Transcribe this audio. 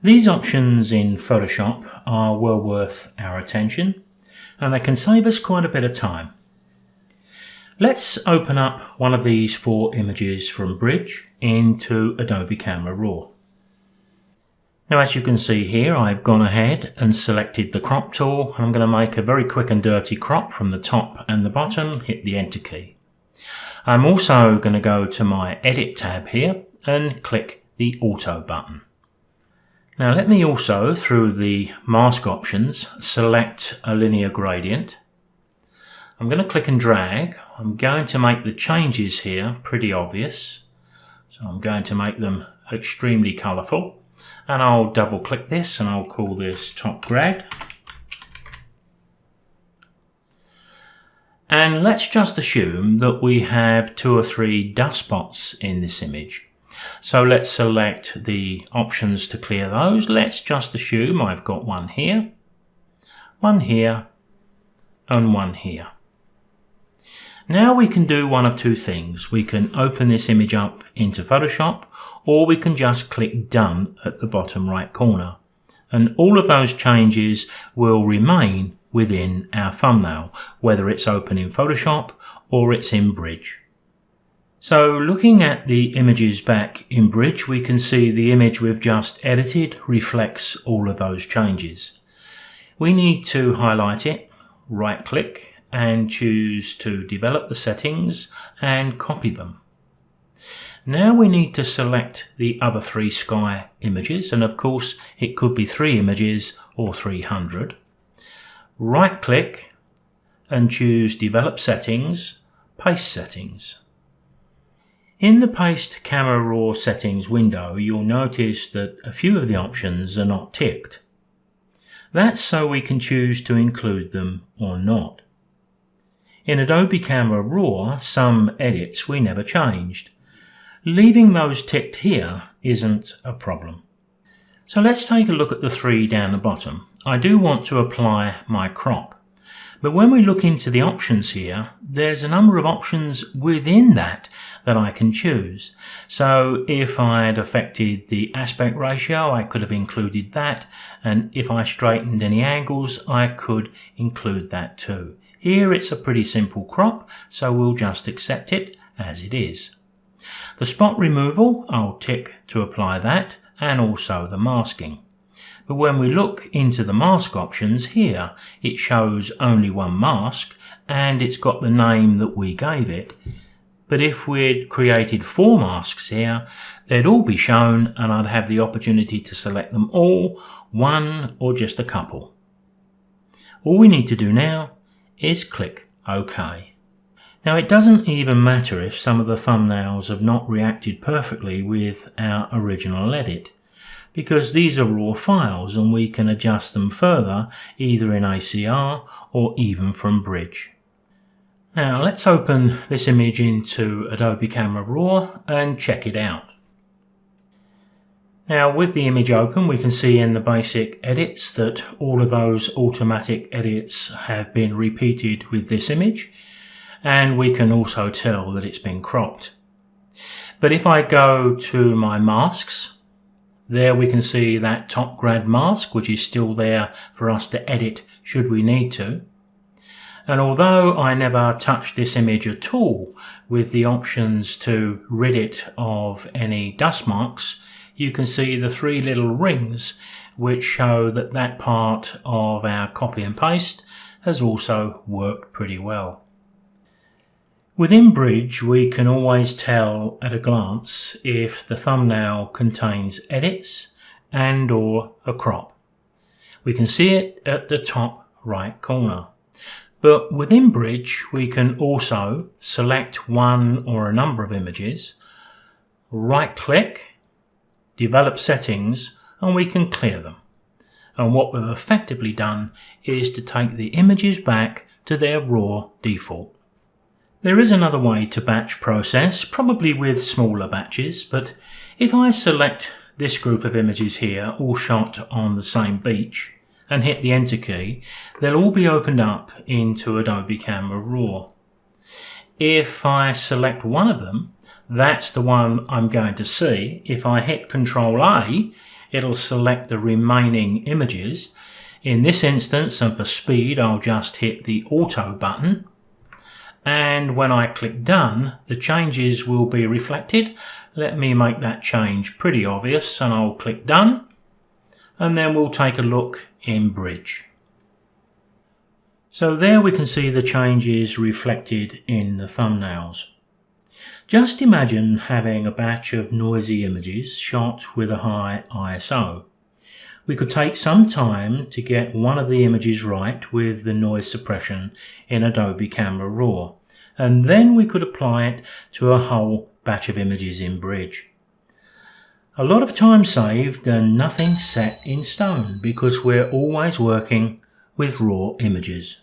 These options in Photoshop are well worth our attention, and they can save us quite a bit of time. Let's open up one of these 4 images from Bridge into Adobe Camera Raw. Now, as you can see here, I've gone ahead and selected the crop tool. I'm going to make a very quick and dirty crop from the top and the bottom, hit the Enter key. I'm also going to go to my Edit tab here and click the Auto button. Now let me also, through the mask options, select a linear gradient. I'm going to click and drag. I'm going to make the changes here pretty obvious. So I'm going to make them extremely colourful. And I'll double click this and I'll call this Top Grad. And let's just assume that we have 2 or 3 dust spots in this image. So let's select the options to clear those. Let's just assume I've got one here, and one here. Now we can do one of 2 things. We can open this image up into Photoshop, or we can just click Done at the bottom right corner. And all of those changes will remain within our thumbnail, whether it's open in Photoshop or it's in Bridge. So looking at the images back in Bridge, we can see the image we've just edited reflects all of those changes. We need to highlight it, right click and choose to develop the settings and copy them. Now we need to select the other 3 sky images, and of course it could be 3 images or 300. Right click and choose Develop Settings, Paste Settings. In the Paste Camera Raw settings window, you'll notice that a few of the options are not ticked. That's so we can choose to include them or not. In Adobe Camera Raw, some edits we never changed. Leaving those ticked here isn't a problem. So let's take a look at the 3 down the bottom. I do want to apply my crop. But when we look into the options here, there's a number of options within that I can choose. So if I had affected the aspect ratio, I could have included that. And if I straightened any angles, I could include that too. Here it's a pretty simple crop, so we'll just accept it as it is. The spot removal, I'll tick to apply that, and also the masking. But when we look into the mask options here, it shows only one mask and it's got the name that we gave it. But if we'd created 4 masks here, they'd all be shown and I'd have the opportunity to select them all, one or just a couple. All we need to do now is click OK. Now it doesn't even matter if some of the thumbnails have not reacted perfectly with our original edit, because these are raw files and we can adjust them further either in ACR or even from Bridge. Now let's open this image into Adobe Camera Raw and check it out. Now with the image open, we can see in the basic edits that all of those automatic edits have been repeated with this image, and we can also tell that it's been cropped. But if I go to my masks, there we can see that Top Grad mask, which is still there for us to edit should we need to. And although I never touched this image at all with the options to rid it of any dust marks, you can see the 3 little rings which show that that part of our copy and paste has also worked pretty well. Within Bridge, we can always tell at a glance if the thumbnail contains edits and or a crop. We can see it at the top right corner. But within Bridge, we can also select one or a number of images, right-click, develop settings, and we can clear them. And what we've effectively done is to take the images back to their raw default. There is another way to batch process, probably with smaller batches, but if I select this group of images here, all shot on the same beach, and hit the Enter key, they'll all be opened up into Adobe Camera Raw. If I select one of them, that's the one I'm going to see. If I hit Ctrl A, it'll select the remaining images. In this instance, and for speed, I'll just hit the auto button. And when I click done, the changes will be reflected. Let me make that change pretty obvious, and I'll click done. And then we'll take a look in Bridge. So there we can see the changes reflected in the thumbnails. Just imagine having a batch of noisy images shot with a high ISO. We could take some time to get one of the images right with the noise suppression in Adobe Camera Raw, and then we could apply it to a whole batch of images in Bridge. A lot of time saved and nothing set in stone because we're always working with raw images.